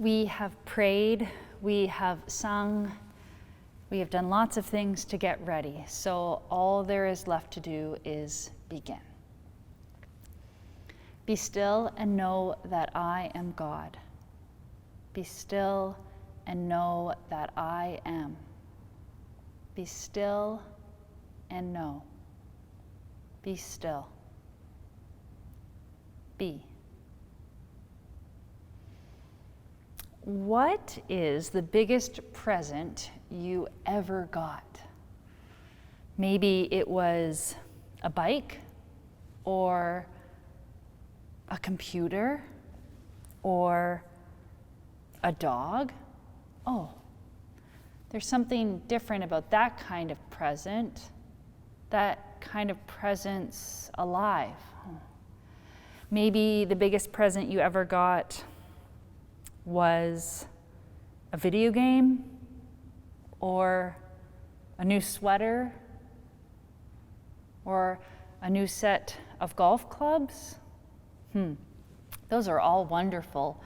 We have prayed, we have sung, we have done lots of things to get ready. So all there is left to do is begin. Be still and know that I am God. Be still and know that I am. Be still and know. Be still. Be. What is the biggest present you ever got? Maybe it was a bike, or a computer, or a dog. Oh, there's something different about that kind of present. That kind of presence alive. Maybe the biggest present you ever got was a video game, or a new sweater, or a new set of golf clubs. Those are all wonderful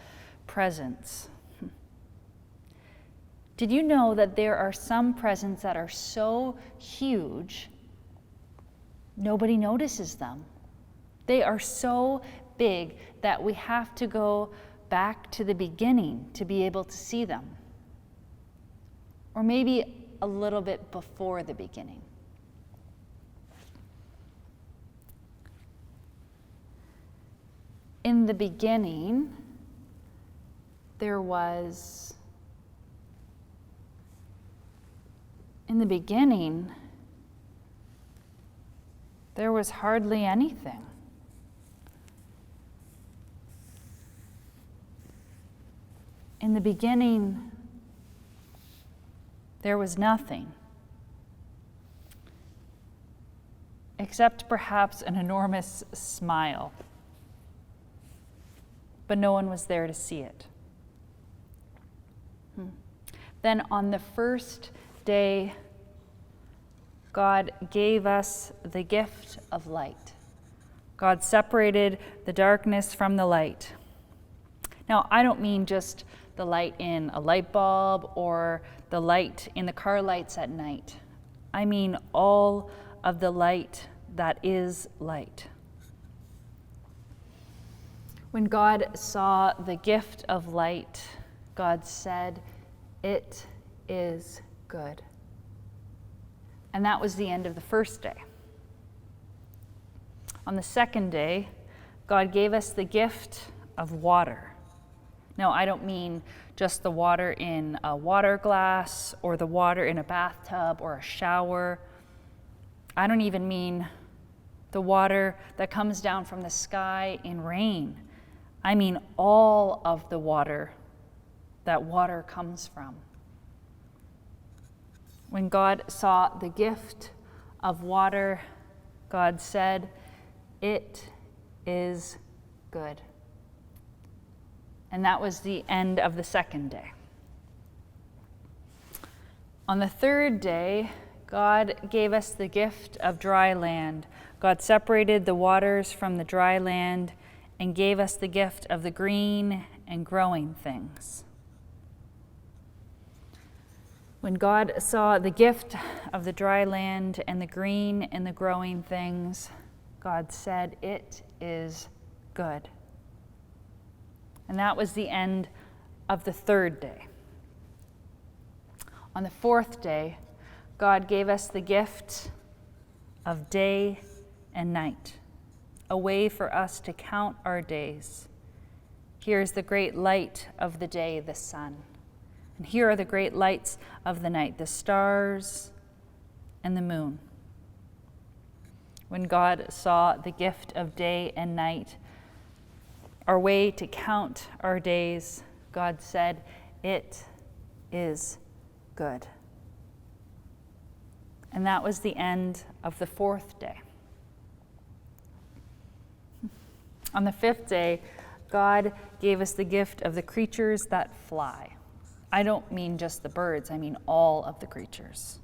presents. Did you know that there are some presents that are so huge, nobody notices them? They are so big that we have to go back to the beginning to be able to see them. Or maybe a little bit before the beginning. In the beginning, there was hardly anything. In the beginning, there was nothing, except perhaps an enormous smile. But no one was there to see it. Then on the first day, God gave us the gift of light. God separated the darkness from the light. Now, I don't mean just the light in a light bulb or the light in the car lights at night. I mean all of the light that is light. When God saw the gift of light, God said, "It is good." And that was the end of the first day. On the second day, God gave us the gift of water. Now, I don't mean just the water in a water glass or the water in a bathtub or a shower. I don't even mean the water that comes down from the sky in rain. I mean all of the water that water comes from. When God saw the gift of water, God said, "It is good." And that was the end of the second day. On the third day, God gave us the gift of dry land. God separated the waters from the dry land and gave us the gift of the green and growing things. When God saw the gift of the dry land and the green and the growing things, God said, "It is good." And that was the end of the third day. On the fourth day, God gave us the gift of day and night, a way for us to count our days. Here is the great light of the day, the sun. And here are the great lights of the night, the stars and the moon. When God saw the gift of day and night, our way to count our days, God said, "It is good." And that was the end of the fourth day. On the fifth day, God gave us the gift of the creatures that fly. I don't mean just the birds, I mean all of the creatures.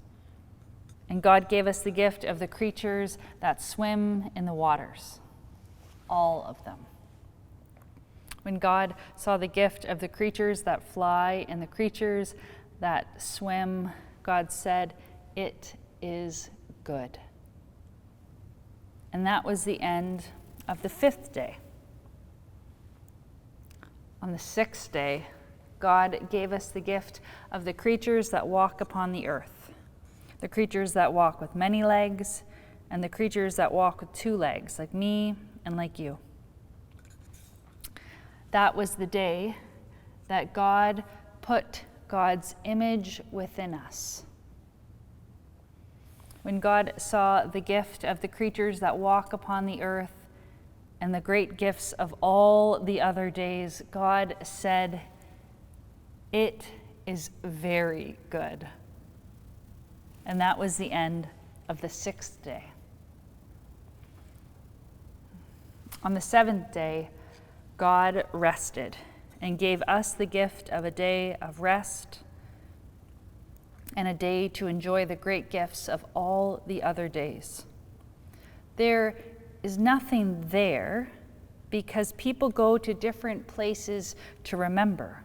And God gave us the gift of the creatures that swim in the waters, all of them. When God saw the gift of the creatures that fly and the creatures that swim, God said, "It is good." And that was the end of the 5th day. On the 6th day, God gave us the gift of the creatures that walk upon the earth, the creatures that walk with many legs, and the creatures that walk with 2 legs, like me and like you. That was the day that God put God's image within us. When God saw the gift of the creatures that walk upon the earth and the great gifts of all the other days, God said, "It is very good." And that was the end of the 6th day. On the 7th day, God rested and gave us the gift of a day of rest and a day to enjoy the great gifts of all the other days. There is nothing there because people go to different places to remember.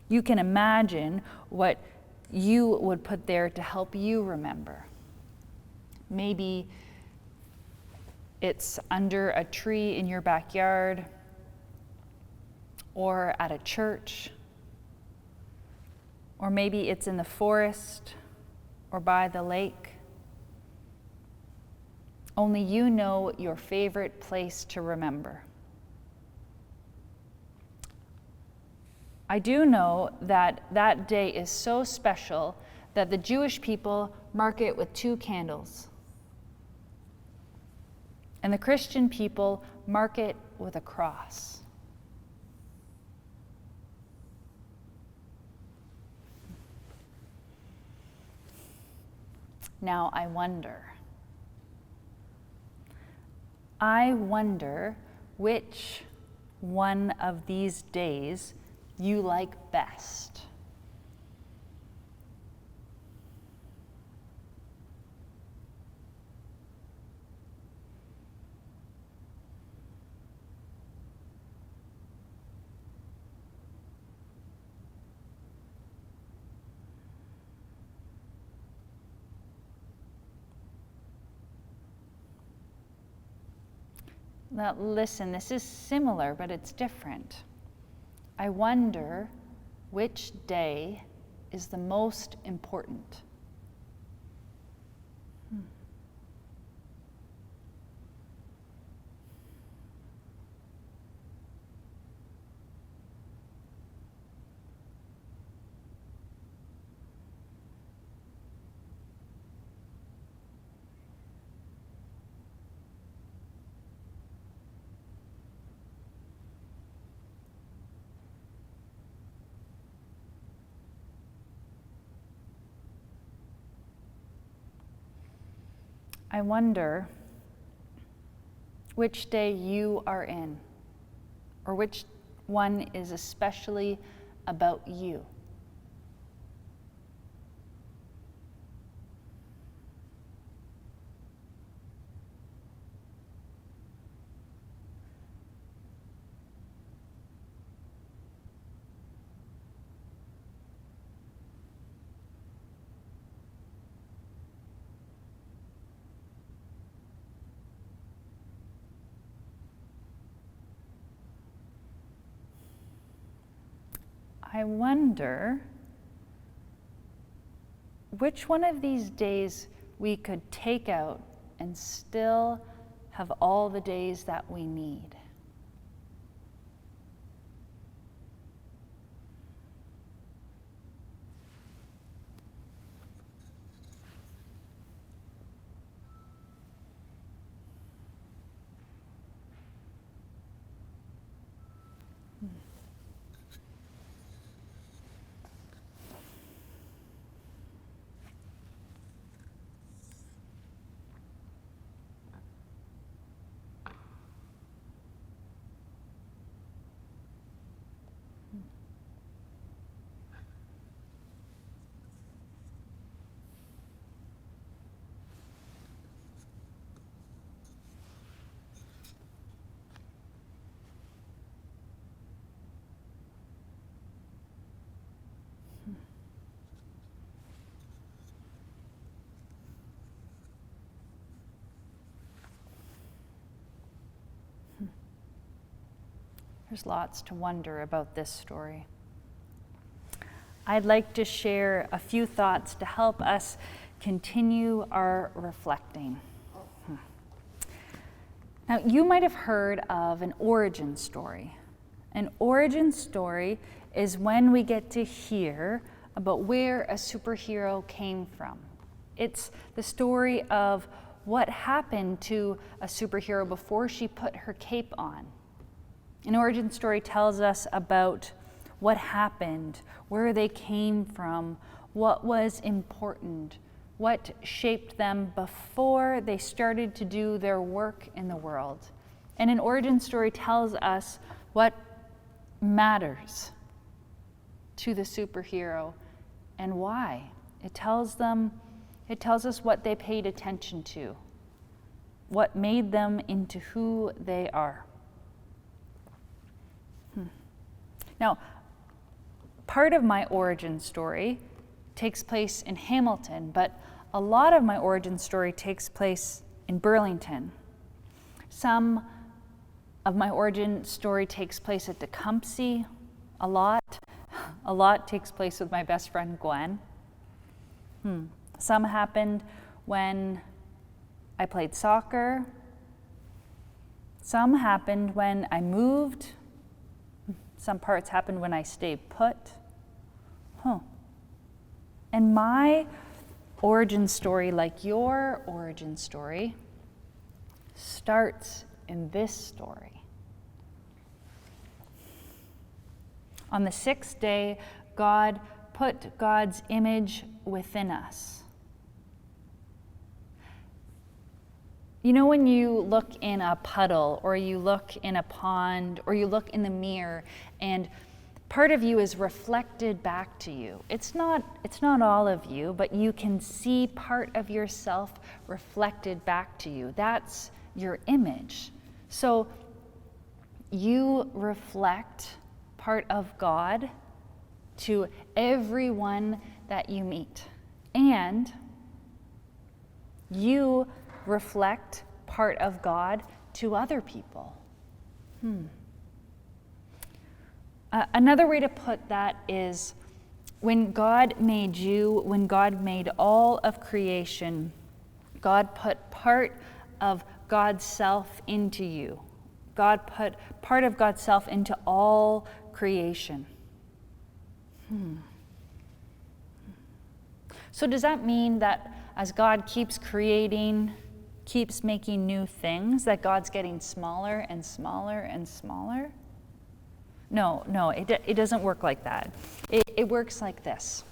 You can imagine what you would put there to help you remember. Maybe it's under a tree in your backyard, or at a church, or maybe it's in the forest or by the lake. Only you know your favorite place to remember. I do know that that day is so special that the Jewish people mark it with 2 candles. And the Christian people mark it with a cross. Now I wonder which one of these days you like best. Now listen, this is similar, but it's different. I wonder which day is the most important. I wonder which day you are in, or which one is especially about you. I wonder which one of these days we could take out and still have all the days that we need. There's lots to wonder about this story. I'd like to share a few thoughts to help us continue our reflecting. Now, you might have heard of an origin story. An origin story is when we get to hear about where a superhero came from. It's the story of what happened to a superhero before she put her cape on. An origin story tells us about what happened, where they came from, what was important, what shaped them before they started to do their work in the world. And an origin story tells us what matters to the superhero and why. It tells us what they paid attention to, what made them into who they are. Now, part of my origin story takes place in Hamilton, but a lot of my origin story takes place in Burlington. Some of my origin story takes place at Tecumseh. A lot takes place with my best friend Gwen. Some happened when I played soccer. Some happened when I moved. Some parts happened when I stayed put. And my origin story, like your origin story, starts in this story. On the sixth day, God put God's image within us. You know, when you look in a puddle, or you look in a pond, or you look in the mirror, and part of you is reflected back to you. It's not all of you, but you can see part of yourself reflected back to you. That's your image. So you reflect part of God to everyone that you meet. And you reflect part of God to other people. Another way to put that is when God made you, when God made all of creation, God put part of God's self into you. God put part of God's self into all creation. So does that mean that as God keeps creating, keeps making new things, that God's getting smaller and smaller and smaller? No, it doesn't work like that. It works like this.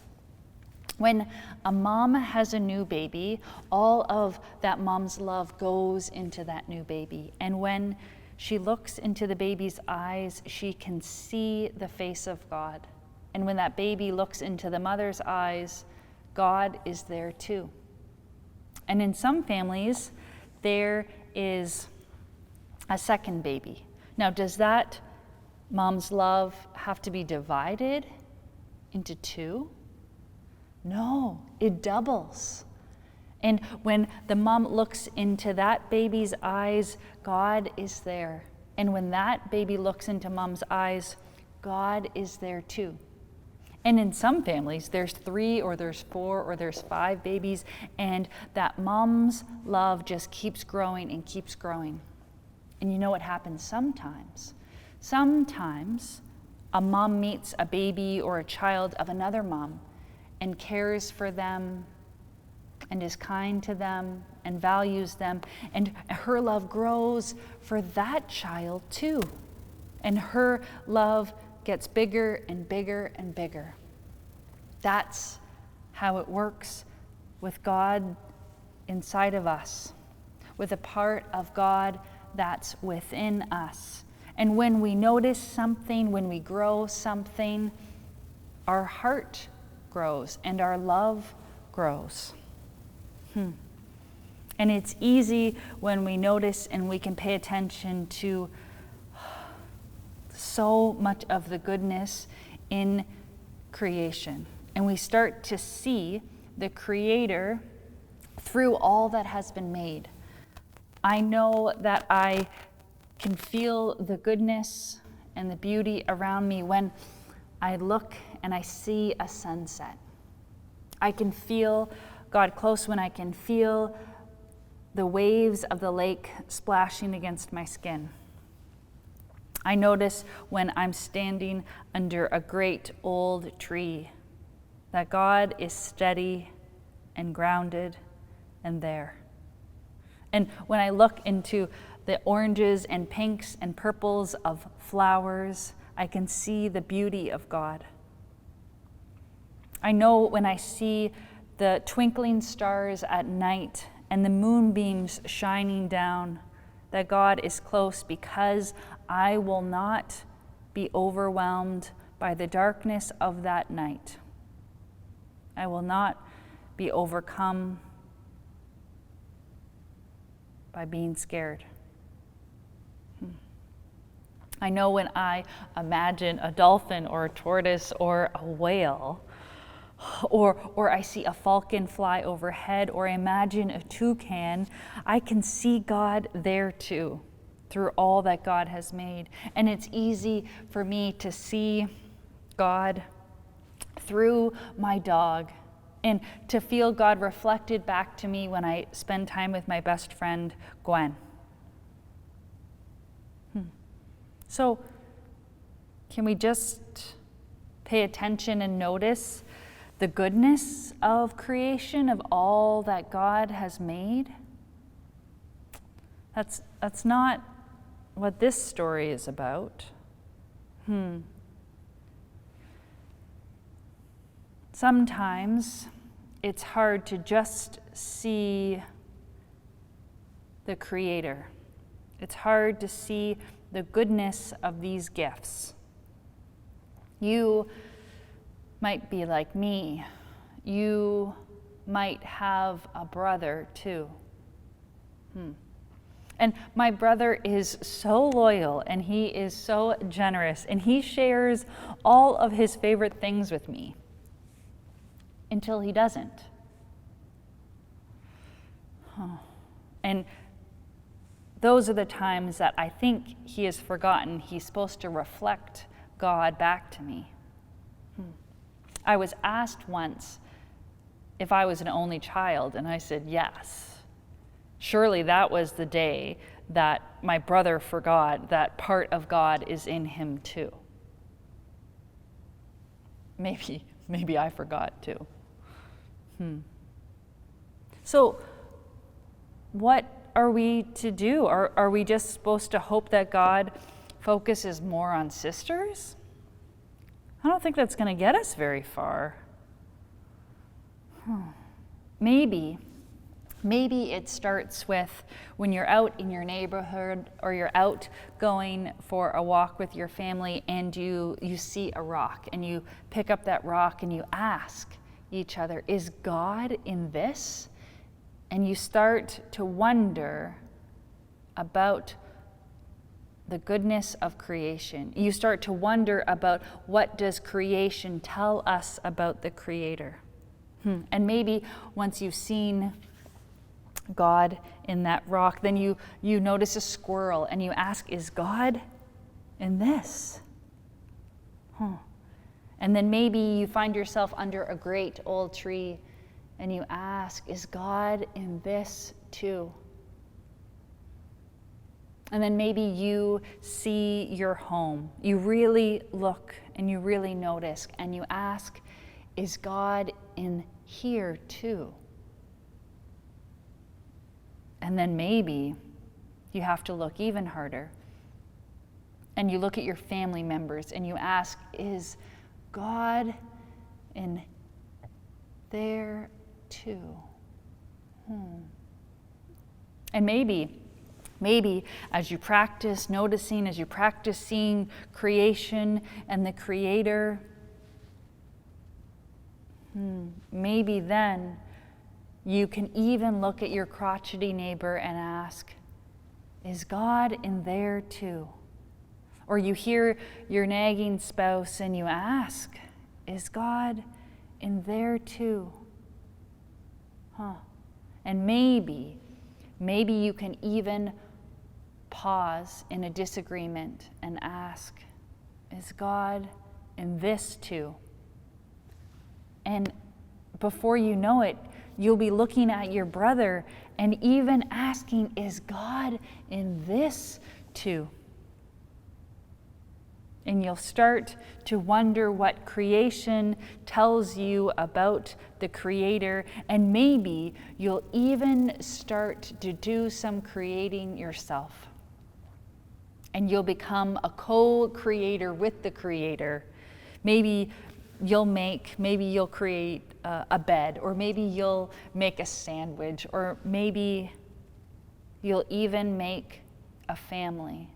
When a mom has a new baby, all of that mom's love goes into that new baby. And when she looks into the baby's eyes, she can see the face of God. And when that baby looks into the mother's eyes, God is there too. And in some families, there is a second baby. Now, does that mom's love have to be divided into two? No, it doubles. And when the mom looks into that baby's eyes, God is there. And when that baby looks into mom's eyes, God is there too. And in some families, there's 3 or there's 4 or there's 5 babies, and that mom's love just keeps growing and keeps growing. And you know what happens sometimes? Sometimes a mom meets a baby or a child of another mom and cares for them and is kind to them and values them, and her love grows for that child too. And her love gets bigger and bigger and bigger. That's how it works with God inside of us, with a part of God that's within us. And when we notice something, when we grow something, our heart grows and our love grows. And it's easy when we notice and we can pay attention to so much of the goodness in creation. And we start to see the Creator through all that has been made. I know that I can feel the goodness and the beauty around me when I look and I see a sunset. I can feel God close when I can feel the waves of the lake splashing against my skin. I notice when I'm standing under a great old tree that God is steady and grounded and there. And when I look into the oranges and pinks and purples of flowers, I can see the beauty of God. I know when I see the twinkling stars at night and the moonbeams shining down that God is close, because I will not be overwhelmed by the darkness of that night. I will not be overcome by being scared. I know when I imagine a dolphin or a tortoise or a whale, or I see a falcon fly overhead, or imagine a toucan, I can see God there too, through all that God has made. And it's easy for me to see God through my dog, and to feel God reflected back to me when I spend time with my best friend, Gwen. So, can we just pay attention and notice the goodness of creation, of all that God has made? That's not what this story is about. Sometimes it's hard to just see the Creator. It's hard to see the goodness of these gifts. You might be like me. You might have a brother too. And my brother is so loyal, and he is so generous, and he shares all of his favorite things with me until he doesn't. And those are the times that I think he has forgotten he's supposed to reflect God back to me. I was asked once if I was an only child, and I said yes. Surely that was the day that my brother forgot that part of God is in him too. Maybe I forgot too. So, what are we to do? Are we just supposed to hope that God focuses more on sisters? I don't think that's going to get us very far. Maybe it starts with when you're out in your neighborhood, or you're out going for a walk with your family, and you see a rock, and you pick up that rock and you ask each other, is God in this? And you start to wonder about the goodness of creation. You start to wonder about, what does creation tell us about the Creator? And maybe once you've seen God in that rock, then you notice a squirrel and you ask, is God in this? And then maybe you find yourself under a great old tree and you ask, is God in this too? And then maybe you see your home. You really look and you really notice, and you ask, is God in here too? And then maybe you have to look even harder. And you look at your family members and you ask, is God in there too? And maybe as you practice noticing, as you practice seeing creation and the Creator, maybe then you can even look at your crotchety neighbor and ask, is God in there too? Or you hear your nagging spouse and you ask, is God in there too? And maybe you can even pause in a disagreement and ask, is God in this too? And before you know it, you'll be looking at your brother and even asking, is God in this too? And you'll start to wonder what creation tells you about the Creator, and maybe you'll even start to do some creating yourself. And you'll become a co-creator with the Creator. Maybe you'll create a bed, or maybe you'll make a sandwich, or maybe you'll even make a family.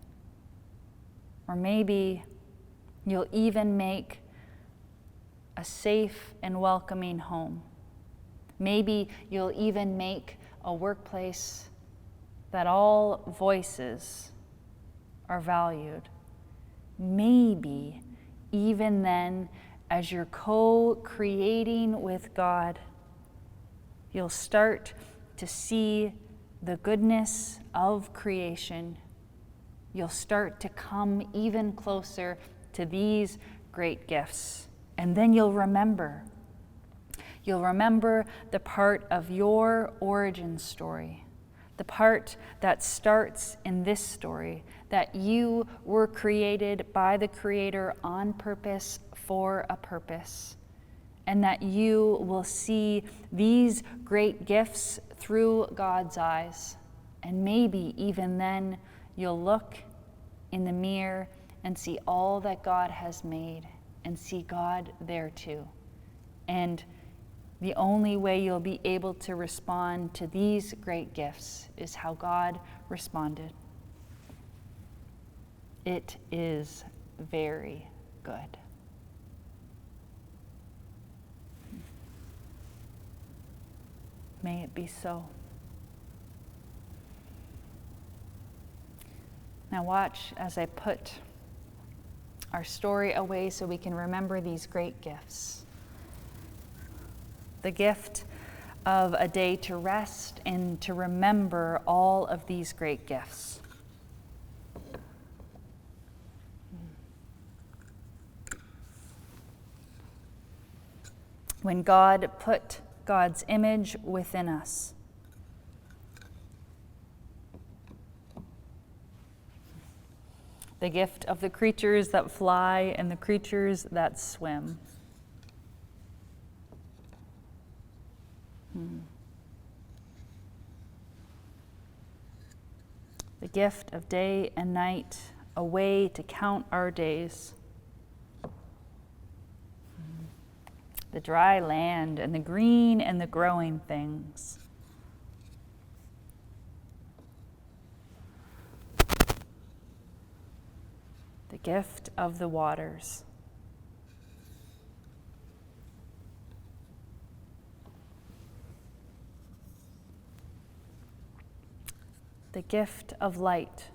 Or maybe you'll even make a safe and welcoming home. Maybe you'll even make a workplace that all voices are valued. Maybe even then, as you're co-creating with God, you'll start to see the goodness of creation. You'll start to come even closer to these great gifts. And then you'll remember. You'll remember the part of your origin story, the part that starts in this story, that you were created by the Creator on purpose for a purpose, and that you will see these great gifts through God's eyes. And maybe even then, you'll look in the mirror and see all that God has made and see God there too. And the only way you'll be able to respond to these great gifts is how God responded. It is very good. May it be so. Now watch as I put our story away so we can remember these great gifts. The gift of a day to rest and to remember all of these great gifts. When God put God's image within us, the gift of the creatures that fly and the creatures that swim. The gift of day and night, a way to count our days. The dry land and the green and the growing things. The gift of the waters. The gift of light.